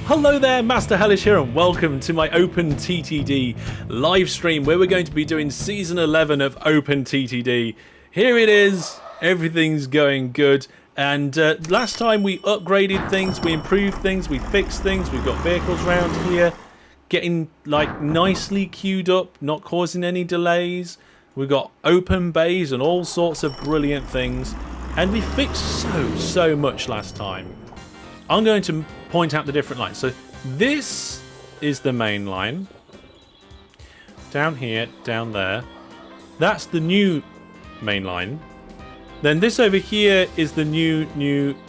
Hello there, Master Hellish here, and welcome to my OpenTTD live stream where we're going to be doing Season 11 of OpenTTD. Here it is, everything's going good, and last time we upgraded things, we improved things, we fixed things, we've got vehicles around here, getting like nicely queued up, not causing any delays. We've got open bays and all sorts of brilliant things, and we fixed so much last time. I'm going to point out the different lines. So this is the main line. Down here, down there. That's the new main line. Then this over here is the new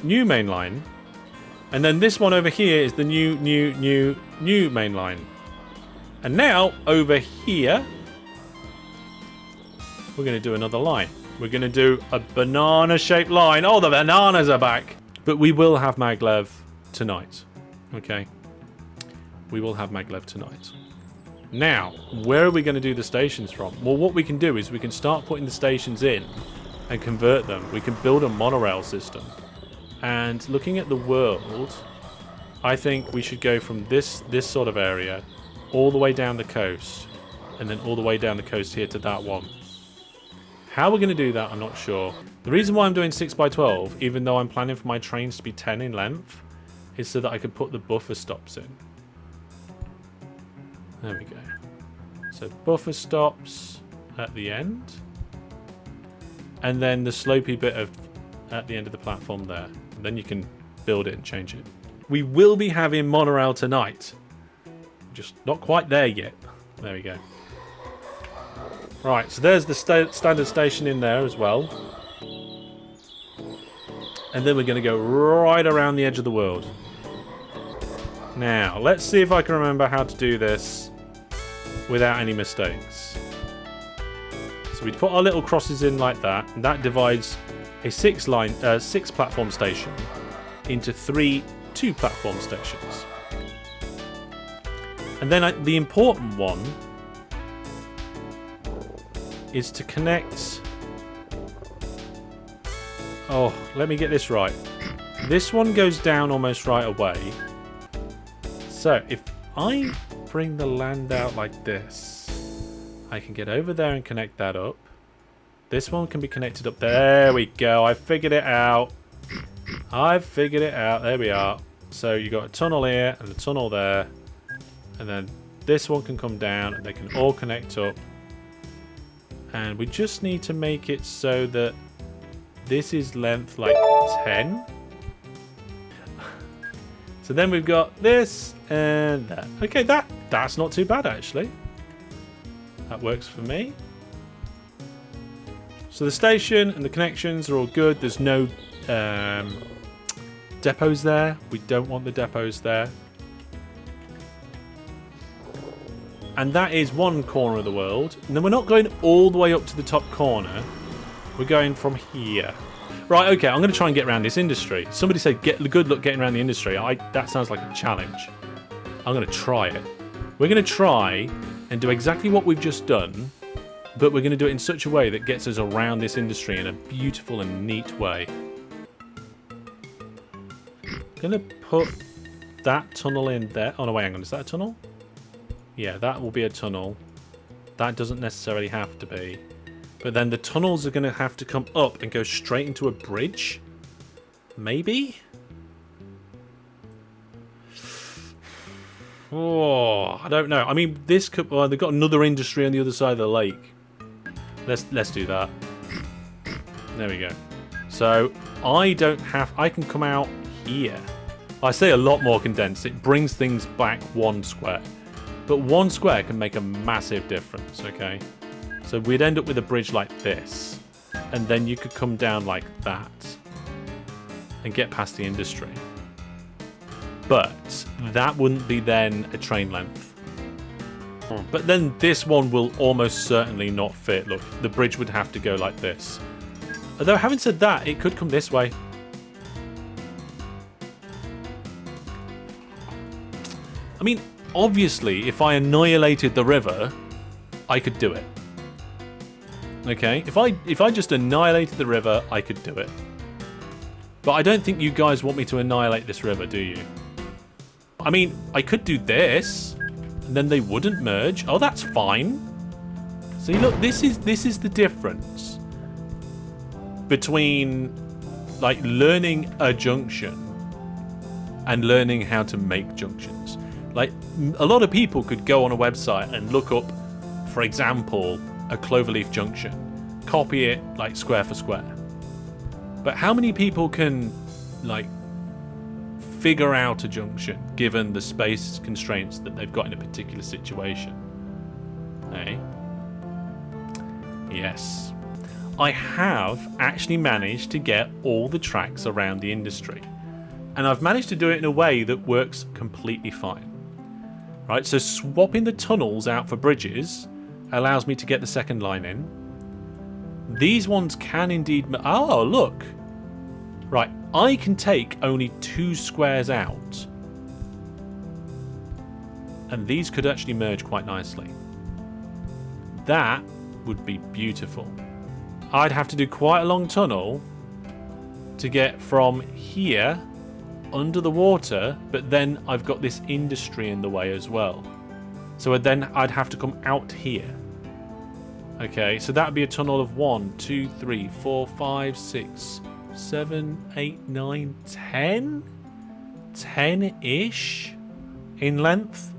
main line. And then this one over here is the new main line. And now over here, we're going to do another line. We're going to do a banana-shaped line. Oh, the bananas are back. But we will have Maglev tonight. Okay. We will have Maglev tonight. Now, where are we going to do the stations from? Well, what we can do is we can start putting the stations in and convert them. We can build a monorail system. And looking at the world, I think we should go from this sort of area all the way down the coast, and then all the way down the coast here to that one. How we're going to do that, I'm not sure. The reason why I'm doing 6x12, even though I'm planning for my trains to be 10 in length, is so that I can put the buffer stops in. There we go. So buffer stops at the end. And then the slopey bit at the end of the platform there. And then you can build it and change it. We will be having monorail tonight. Just not quite there yet. There we go. Right, so there's the standard station in there as well. And then we're going to go right around the edge of the world. Now, let's see if I can remember how to do this without any mistakes. So we'd put our little crosses in like that, and that divides a six platform station into 3 2-platform stations. And then the important one is to connect... Oh, let me get this right. This one goes down almost right away. So, if I bring the land out like this, I can get over there and connect that up. This one can be connected up. There we go. I figured it out. I've figured it out. There we are. So, you got a tunnel here and a tunnel there. And then this one can come down and they can all connect up. And we just need to make it so that this is length like 10. So then we've got this and that. Okay, that's not too bad actually. That works for me. So the station and the connections are all good. There's no depots there. We don't want the depots there. And that is one corner of the world. And then we're not going all the way up to the top corner. We're going from here. Right, okay, I'm going to try and get around this industry. Somebody said, good luck getting around the industry. That sounds like a challenge. I'm going to try it. We're going to try and do exactly what we've just done, but we're going to do it in such a way that gets us around this industry in a beautiful and neat way. I'm going to put that tunnel in there. Oh, no, wait, hang on. Is that a tunnel? Yeah, that will be a tunnel. That doesn't necessarily have to be. But then the tunnels are going to have to come up and go straight into a bridge. Maybe? Oh, I don't know. I mean, this could... Well, they've got another industry on the other side of the lake. Let's do that. There we go. So, I can come out here. I say a lot more condensed. It brings things back 1 square. But 1 square can make a massive difference, okay? So we'd end up with a bridge like this. And then you could come down like that. And get past the industry. But that wouldn't be then a train length. But then this one will almost certainly not fit. Look, the bridge would have to go like this. Although having said that, it could come this way. I mean... Obviously, if I annihilated the river, I could do it. Okay? If I just annihilated the river, I could do it. But I don't think you guys want me to annihilate this river, do you? I mean, I could do this, and then they wouldn't merge. Oh, that's fine. See, look, this is the difference between like learning a junction and learning how to make junctions. Like, a lot of people could go on a website and look up, for example, a cloverleaf junction, copy it like square for square. But how many people can like figure out a junction given the space constraints that they've got in a particular situation? Hey? Yes. I have actually managed to get all the tracks around the industry. And I've managed to do it in a way that works completely fine. Right, so swapping the tunnels out for bridges allows me to get the second line in. These ones can indeed... Oh, look! Right, I can take only 2 squares out. And these could actually merge quite nicely. That would be beautiful. I'd have to do quite a long tunnel to get from here under the water, but then I've got this industry in the way as well. So then I'd have to come out here. Okay, so that'd be a tunnel of 1, 2, 3, 4, 5, 6, 7, 8, 9, 10? 10-ish in length.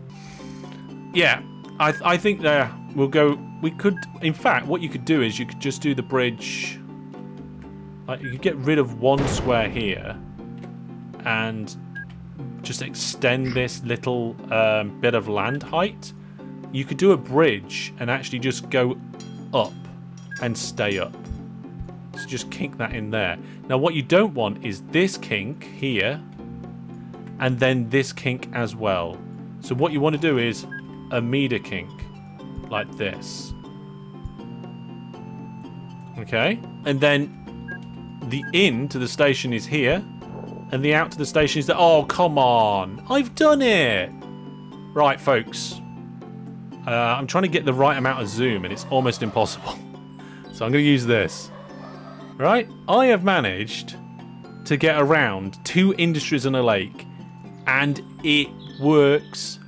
Yeah, I think there we'll go. We could, in fact, what you could do is you could just do the bridge. Like, you could get rid of 1 square here and just extend this little bit of land height. You could do a bridge and actually just go up and stay up. So just kink that in there. Now what you don't want is this kink here and then this kink as well. So what you want to do is a meter kink like this. Okay, and then the in to the station is here and the out to the station is there. Oh, come on. I've done it. Right, folks. I'm trying to get the right amount of zoom and it's almost impossible. So I'm going to use this. Right? I have managed to get around 2 industries and a lake and it works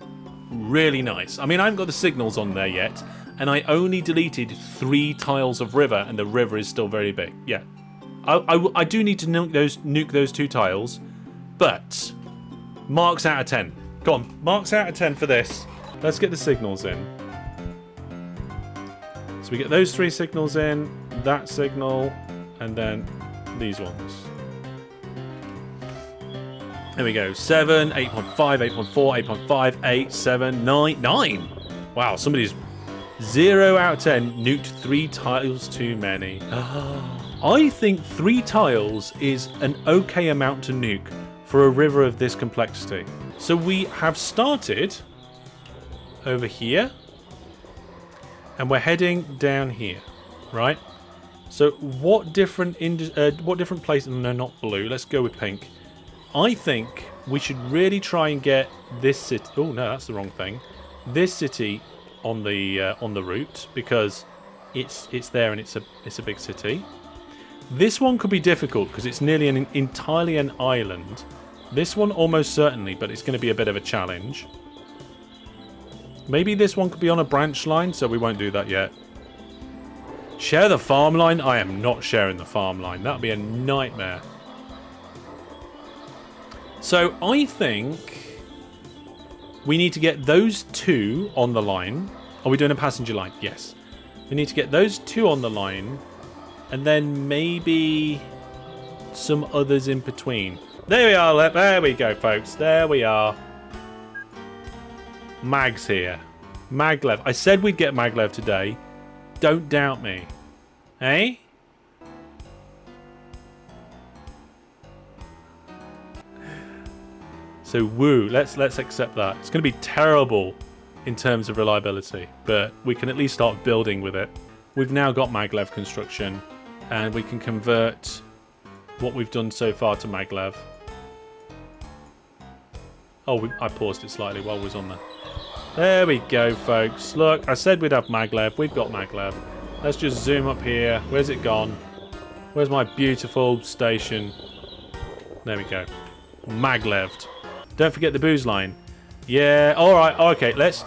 really nice. I mean, I haven't got the signals on there yet and I only deleted 3 tiles of river and the river is still very big. Yeah. I do need to nuke those 2 tiles, but marks out of 10. Go on, marks out of 10 for this. Let's get the signals in. So we get those 3 signals in, that signal, and then these ones. There we go. 7, 8.5, 8.4, 8.5, 8, 7, 9, 9. Wow, somebody's 0 out of 10 nuked 3 tiles too many. I think 3 tiles is an okay amount to nuke for a river of this complexity. So we have started over here and we're heading down here, right? So what different places? No, not blue. Let's go with pink. I think we should really try and get this city. Oh no, that's the wrong thing. This city on the route because it's there and it's a big city. This one could be difficult because it's nearly entirely an island. This one almost certainly, but it's going to be a bit of a challenge. Maybe this one could be on a branch line, so we won't do that yet. Share the farm line? I am not sharing the farm line. That would be a nightmare. So I think we need to get those 2 on the line. Are we doing a passenger line? Yes. We need to get those 2 on the line. And then maybe some others in between. There we are. There we go, folks. There we are. Mag's here. Maglev. I said we'd get Maglev today. Don't doubt me. Eh? So woo. Let's accept that. It's going to be terrible in terms of reliability, but we can at least start building with it. We've now got Maglev construction. And we can convert what we've done so far to Maglev. Oh, I paused it slightly while we was on there. There we go, folks. Look, I said we'd have Maglev. We've got Maglev. Let's just zoom up here. Where's it gone? Where's my beautiful station? There we go. Magleved. Don't forget the booze line. Yeah, alright, okay, let's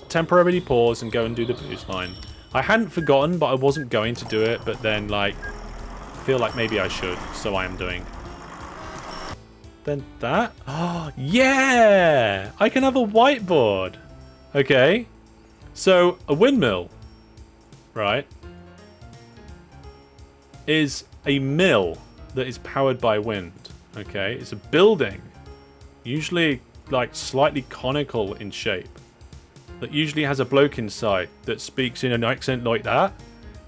temporarily pause and go and do the coastline. I hadn't forgotten, but I wasn't going to do it, but then, like, I feel like maybe I should, so I am doing. Then that? Oh, yeah! I can have a whiteboard. Okay. So, a windmill, right, is a mill that is powered by wind. Okay, it's a building, usually, like, slightly conical in shape, that usually has a bloke inside that speaks in an accent like that.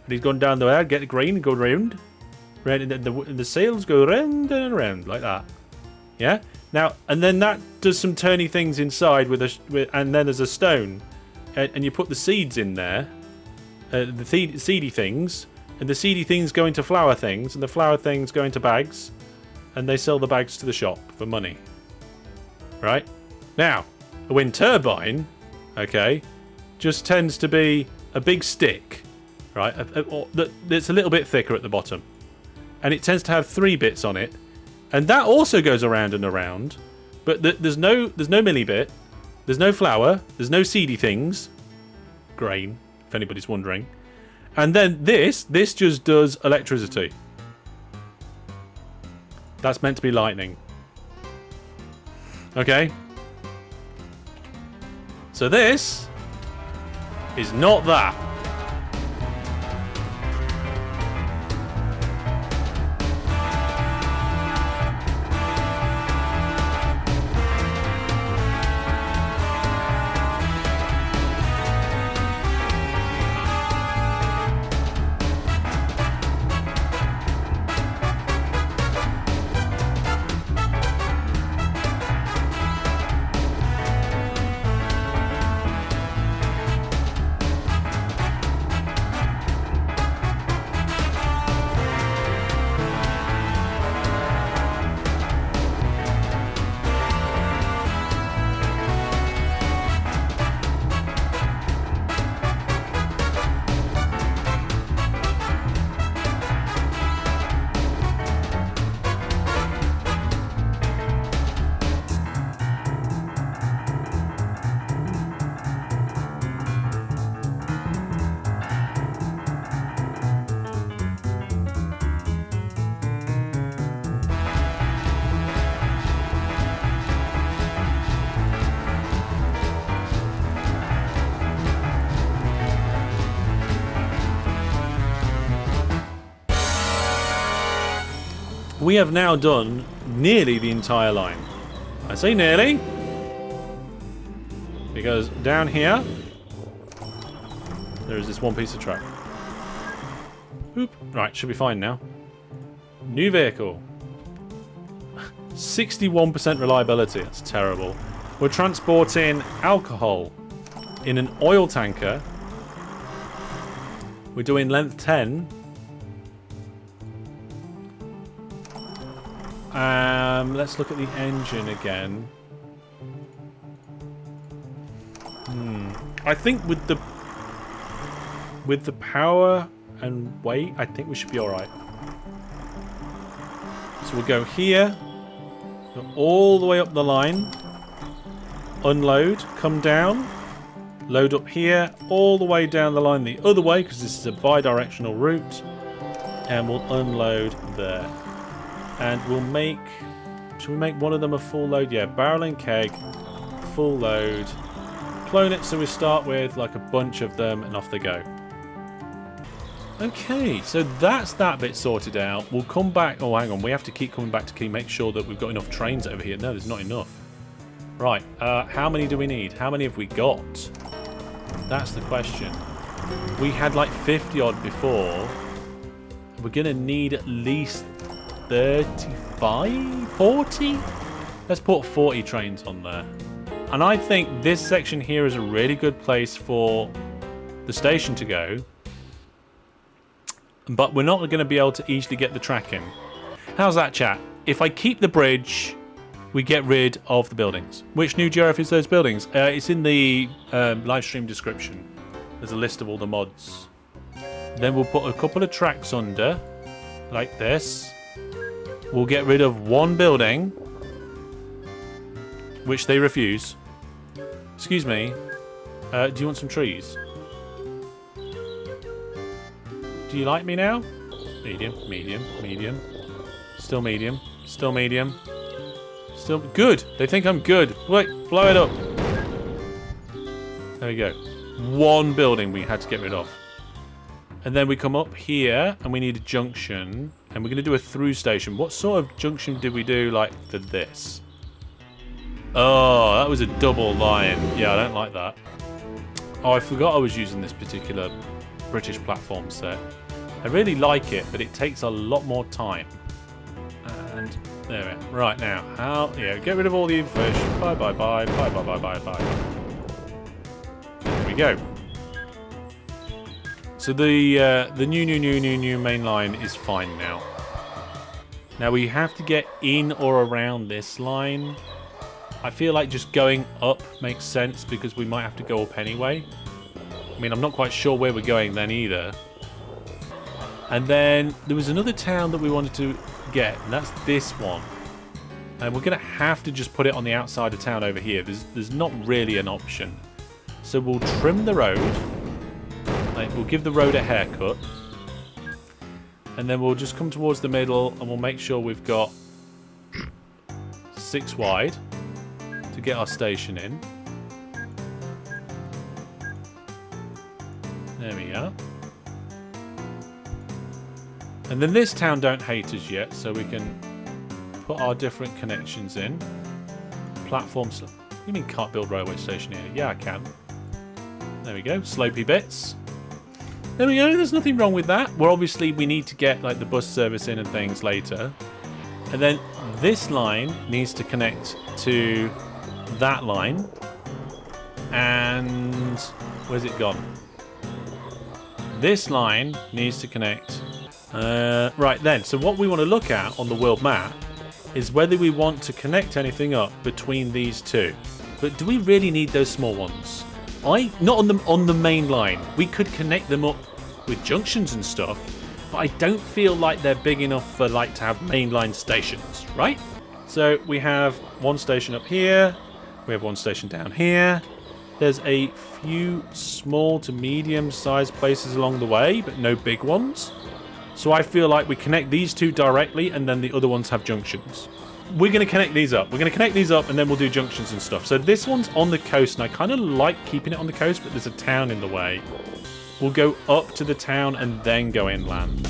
And he's gone down there, get the grain and go round. And the sails go round and around like that. Yeah? Now, and then that does some turny things inside and then there's a stone. And you put the seeds in there. The seedy things. And the seedy things go into flour things. And the flour things go into bags. And they sell the bags to the shop for money. Right? Now, a wind turbine, okay, just tends to be a big stick, right? That's a little bit thicker at the bottom. And it tends to have 3 bits on it. And that also goes around and around. But there's no milli bit. There's no flour. There's no seedy things. Grain, if anybody's wondering. And then this just does electricity. That's meant to be lightning. Okay? So this is not that. We have now done nearly the entire line. I say nearly, because down here there is this one piece of track. Oop. Right, should be fine now. New vehicle. 61% reliability. That's terrible. We're transporting alcohol in an oil tanker. We're doing length 10. Let's look at the engine again. I think with the power and weight, I think we should be alright. So we'll go here, go all the way up the line, unload, come down, load up here, all the way down the line the other way, because this is a bi-directional route, and we'll unload there. And we'll make... Should we make one of them a full load? Yeah, barrel and keg, full load. Clone it so we start with like a bunch of them and off they go. Okay, so that's that bit sorted out. We'll come back... Oh, hang on. We have to keep coming back to make sure that we've got enough trains over here. No, there's not enough. Right, how many do we need? How many have we got? That's the question. We had like 50 odd before. We're going to need at least 35? 40? Let's put 40 trains on there. And I think this section here is a really good place for the station to go. But we're not going to be able to easily get the track in. How's that, chat? If I keep the bridge, we get rid of the buildings. Which new GRF is those buildings? It's in the live stream description. There's a list of all the mods. Then we'll put a couple of tracks under, like this. We'll get rid of one building, which they refuse. Excuse me. Do you want some trees? Do you like me now? Medium, medium, medium. Still medium. Still medium. Still good. They think I'm good. Wait, blow it up. There we go. One building we had to get rid of. And then we come up here and we need a junction. And we're going to do a through station. What sort of junction did we do like for this? Oh, that was a double line. Yeah, I don't like that. Oh, I forgot I was using this particular British platform set. I really like it, but it takes a lot more time. And there we are. Right now, how? Yeah, get rid of all the fish. Bye, bye, bye, bye, bye, bye, bye, bye. There we go. So the new main line is fine now. Now we have to get in or around this line. I feel like just going up makes sense because we might have to go up anyway. I mean, I'm not quite sure where we're going then either. And then there was another town that we wanted to get, and that's this one. And we're going to have to just put it on the outside of town over here. There's not really an option. So we'll trim the road. Like, we'll give the road a haircut. And then we'll just come towards the middle and we'll make sure we've got 6 wide to get our station in. There we are. And then this town don't hate us yet, so we can put our different connections in. Platforms. What do you mean can't build railway station here? Yeah, I can. There we go. Slopey bits. There we go. There's nothing wrong with that. Well, obviously we need to get like the bus service in and things later. And then this line needs to connect to that line. And where's it gone? This line needs to connect. Right then, so what we want to look at on the world map is whether we want to connect anything up between these two. But do we really need those small ones? Not on the main line. We could connect them up with junctions and stuff, but I don't feel like they're big enough for like to have mainline stations, right? So we have one station up here, we have one station down here. There's a few small to medium-sized places along the way, but no big ones. So I feel like we connect these two directly, and then the other ones have junctions. We're going to connect these up. We're going to connect these up, and then we'll do junctions and stuff. So this one's on the coast, and I kind of like keeping it on the coast, but there's a town in the way. We'll go up to the town and then go inland.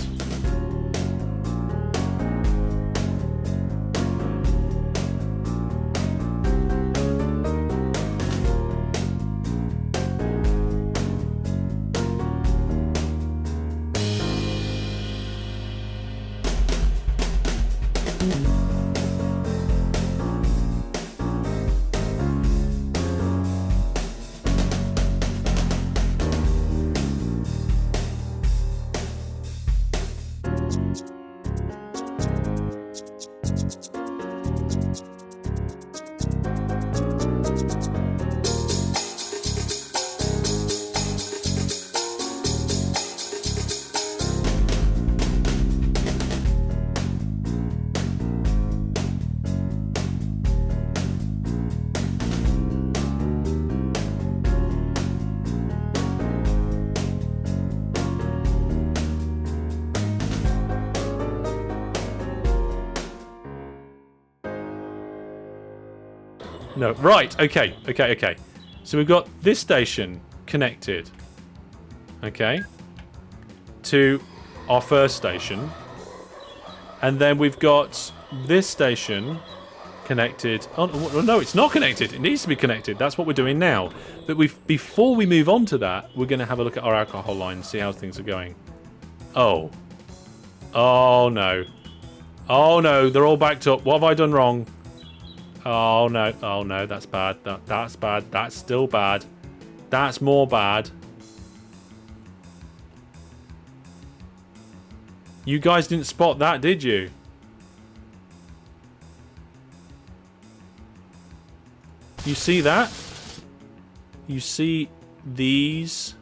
No, right, okay. So we've got this station connected, okay, to our first station. And then we've got this station connected. Oh, no, it's not connected. It needs to be connected. That's what we're doing now. But before we move on to that, we're going to have a look at our alcohol line and see how things are going. Oh. Oh, no. Oh, no, they're all backed up. What have I done wrong? Oh no, that's bad. That's bad. That's still bad. That's more bad. You guys didn't spot that, did you? You see that? You see these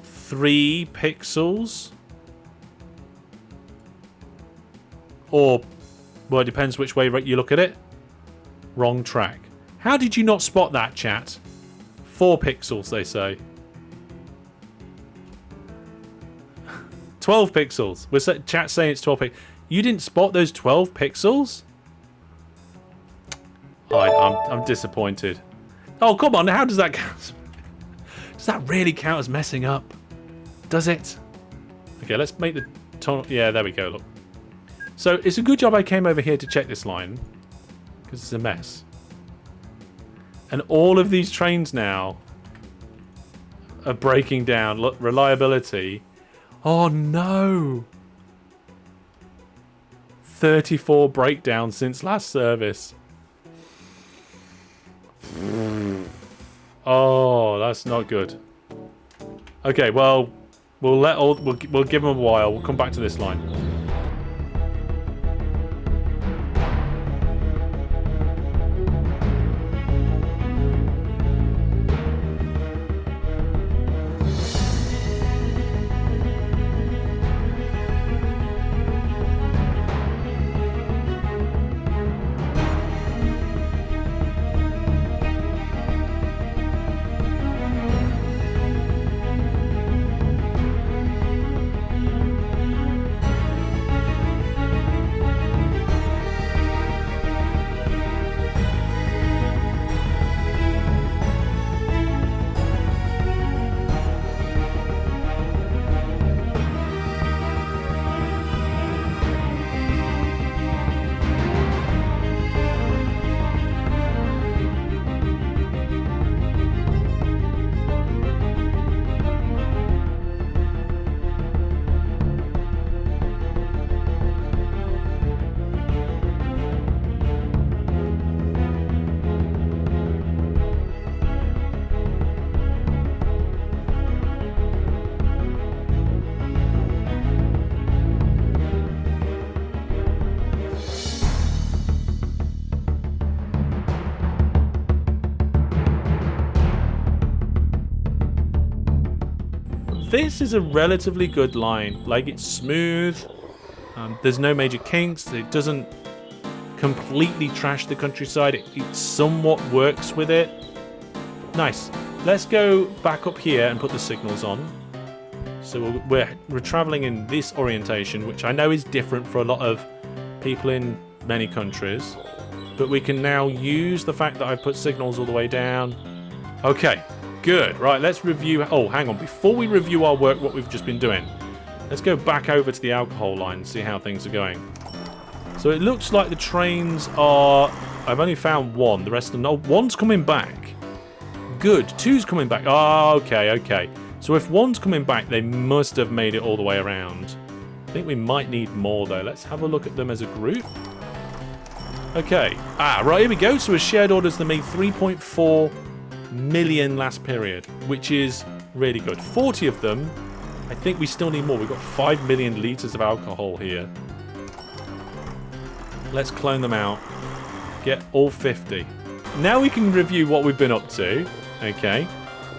3 pixels? Or, well, it depends which way you look at it. Wrong track. How did you not spot that, chat? 4 pixels, they say. 12 pixels. We're chat saying it's 12 pixels. You didn't spot those 12 pixels? I'm disappointed. Oh, come on. How does that count? Does that really count as messing up? Does it? Okay, let's make the tunnel. Yeah, there we go. Look. So it's a good job I came over here to check this line, because it's a mess. And all of these trains now are breaking down. Look, reliability. Oh no! 34 breakdowns since last service. Oh, that's not good. Okay, well, we'll give them a while. We'll come back to this line. This is a relatively good line. Like, it's smooth. There's no major kinks. It doesn't completely trash the countryside. It somewhat works with it. Nice. Let's go back up here and put the signals on. So we're traveling in this orientation, which I know is different for a lot of people in many countries. But we can now use the fact that I've put signals all the way down. Okay. Good. Right, let's review... Oh, hang on. Before we review our work, what we've just been doing, let's go back over to the alcohol line and see how things are going. So it looks like the trains are... I've only found one. The rest of them... Oh, one's coming back. Good. Two's coming back. Oh, okay, okay. So if one's coming back, they must have made it all the way around. I think we might need more, though. Let's have a look at them as a group. Okay. Right, here we go. So as shared orders, they made 3.4 million last period, which is really good. 40 of them. I think we still need more. We've got 5 million litres of alcohol here. Let's clone them out. Get all 50. Now we can review what we've been up to. Okay.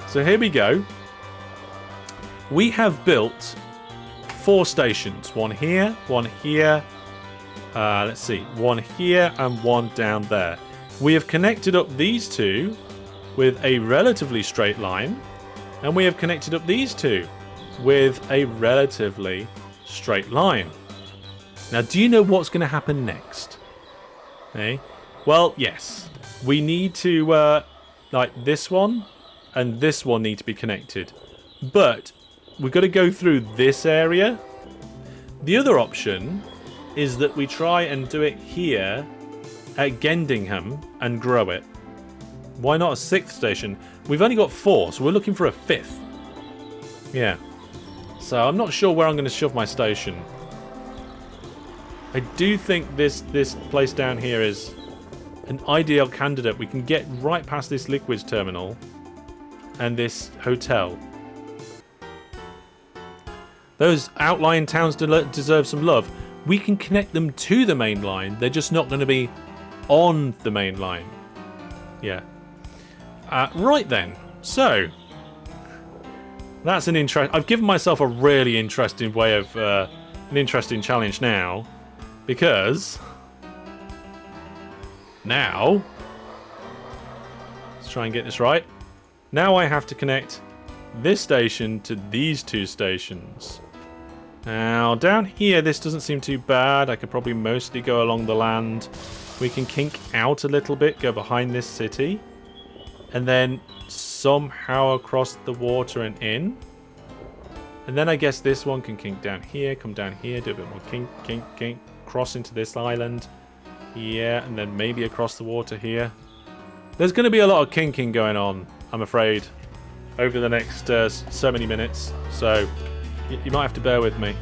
So here we go. We have built 4 stations. One here, one here. Let's see. One here and one down there. We have connected up these two with a relatively straight line, and we have connected up these two with a relatively straight line. Now, do you know what's going to happen next? Okay. Well, yes. We need to, like this one and this one need to be connected. But we've got to go through this area. The other option is that we try and do it here at Gendingham and grow it. Why not a 6th station? We've only got 4, so we're looking for a 5th. Yeah. So I'm not sure where I'm going to shove my station. I do think this place down here is an ideal candidate. We can get right past this liquids terminal and this hotel. Those outlying towns deserve some love. We can connect them to the main line. They're just not going to be on the main line. Yeah. Right then. So that's an I've given myself a really interesting way of an interesting challenge now, because now try and get this right. Now I have to connect this station to these two stations. Now, down here, this doesn't seem too bad. I could probably mostly go along the land. We can kink out a little bit, go behind this city, and then somehow across the water and in. And then I guess this one can kink down here, come down here, do a bit more kink, kink, kink, cross into this island. Yeah, and then maybe across the water here. There's going to be a lot of kinking going on, I'm afraid, over the next so many minutes. So you might have to bear with me.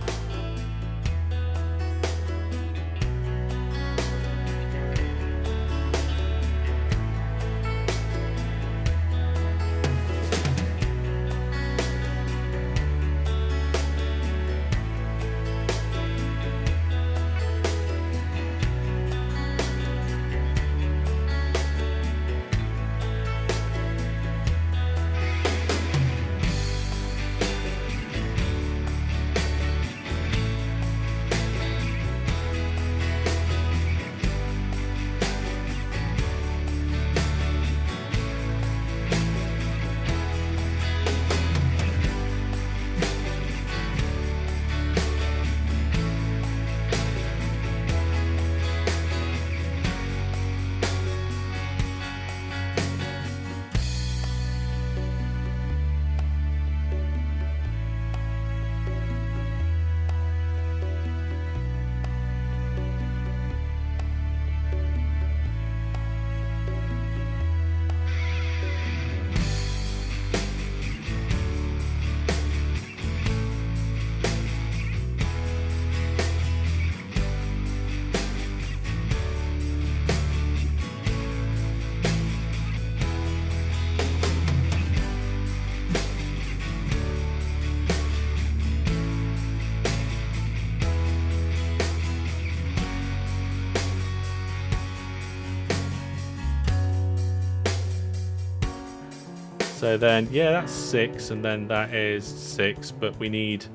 So then, yeah, that's 6, and then that is 6, but you need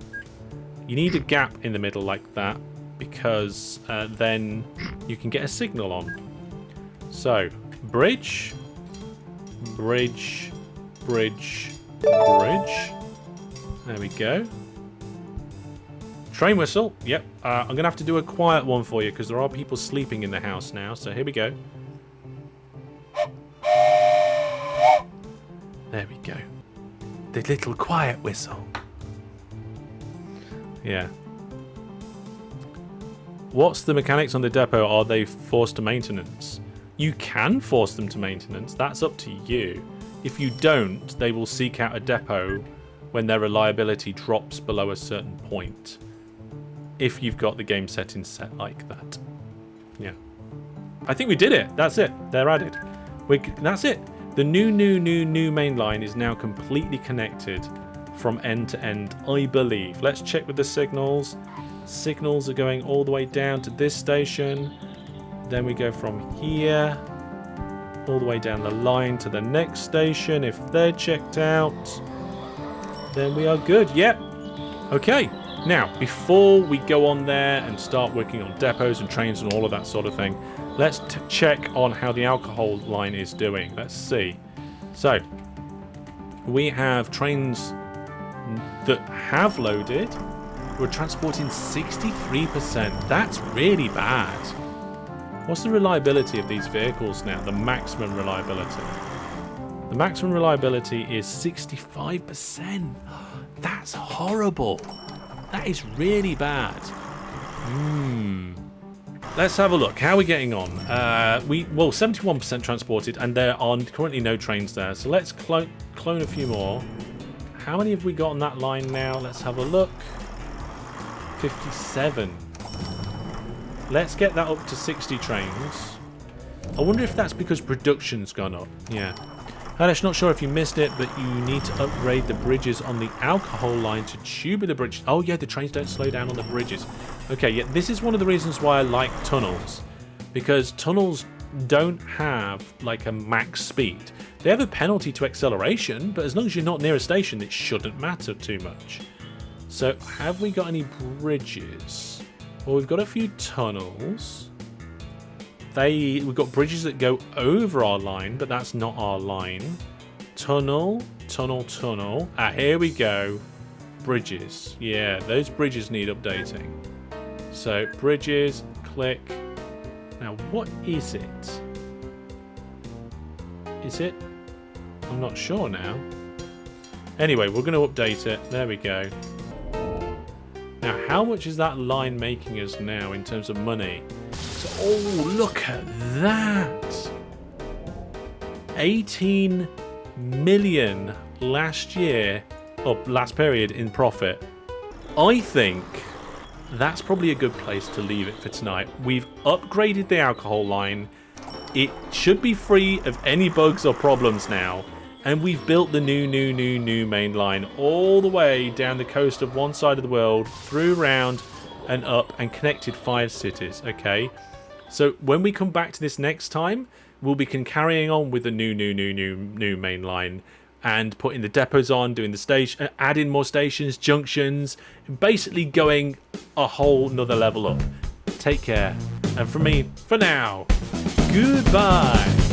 a gap in the middle like that, because then you can get a signal on. So, bridge, bridge, bridge, bridge. There we go. Train whistle. Yep. I'm going to have to do a quiet one for you, because there are people sleeping in the house now, so here we go. There we go. The little quiet whistle. Yeah. What's the mechanics on the depot? Are they forced to maintenance? You can force them to maintenance. That's up to you. If you don't, they will seek out a depot when their reliability drops below a certain point. If you've got the game settings set like that. Yeah. I think we did it. That's it. They're added. That's it. The new main line is now completely connected from end to end, I believe. Let's check with the signals. Signals are going all the way down to this station. Then we go from here all the way down the line to the next station. If they're checked out, then we are good. Yep. Okay. Now, before we go on there and start working on depots and trains and all of that sort of thing, let's check on how the alcohol line is doing. Let's see. So, we have trains that have loaded. We're transporting 63%. That's really bad. What's the reliability of these vehicles now? The maximum reliability. The maximum reliability is 65%. That's horrible. That is really bad. Let's have a look. How are we getting on? 71% transported, and there are currently no trains there. So let's clone a few more. How many have we got on that line now? Let's have a look. 57. Let's get that up to 60 trains. I wonder if that's because production's gone up. Yeah. Hellish, not sure if you missed it, but you need to upgrade the bridges on the alcohol line to tubular bridges. Oh yeah, the trains don't slow down on the bridges. Okay, yeah, this is one of the reasons why I like tunnels. Because tunnels don't have like a max speed. They have a penalty to acceleration, but as long as you're not near a station, it shouldn't matter too much. So, have we got any bridges? Well, we've got a few tunnels. we've got bridges that go over our line, but that's not our line. Tunnel. Ah, here we go. Bridges. Yeah, those bridges need updating. So, bridges, click. Now, what is it? Is it? I'm not sure now. Anyway, we're going to update it. There we go. Now, how much is that line making us now in terms of money? So, oh, look at that! 18 million last year, or last period, in profit. I think that's probably a good place to leave it for tonight. We've upgraded the alcohol line. It should be free of any bugs or problems now. And we've built the new main line all the way down the coast of one side of the world, through, round, and up, and connected 5 cities, okay? So when we come back to this next time, we'll be carrying on with the new main line and putting the depots on, doing the station, adding more stations, junctions, basically going a whole nother level up. Take care. And from me, for now, goodbye.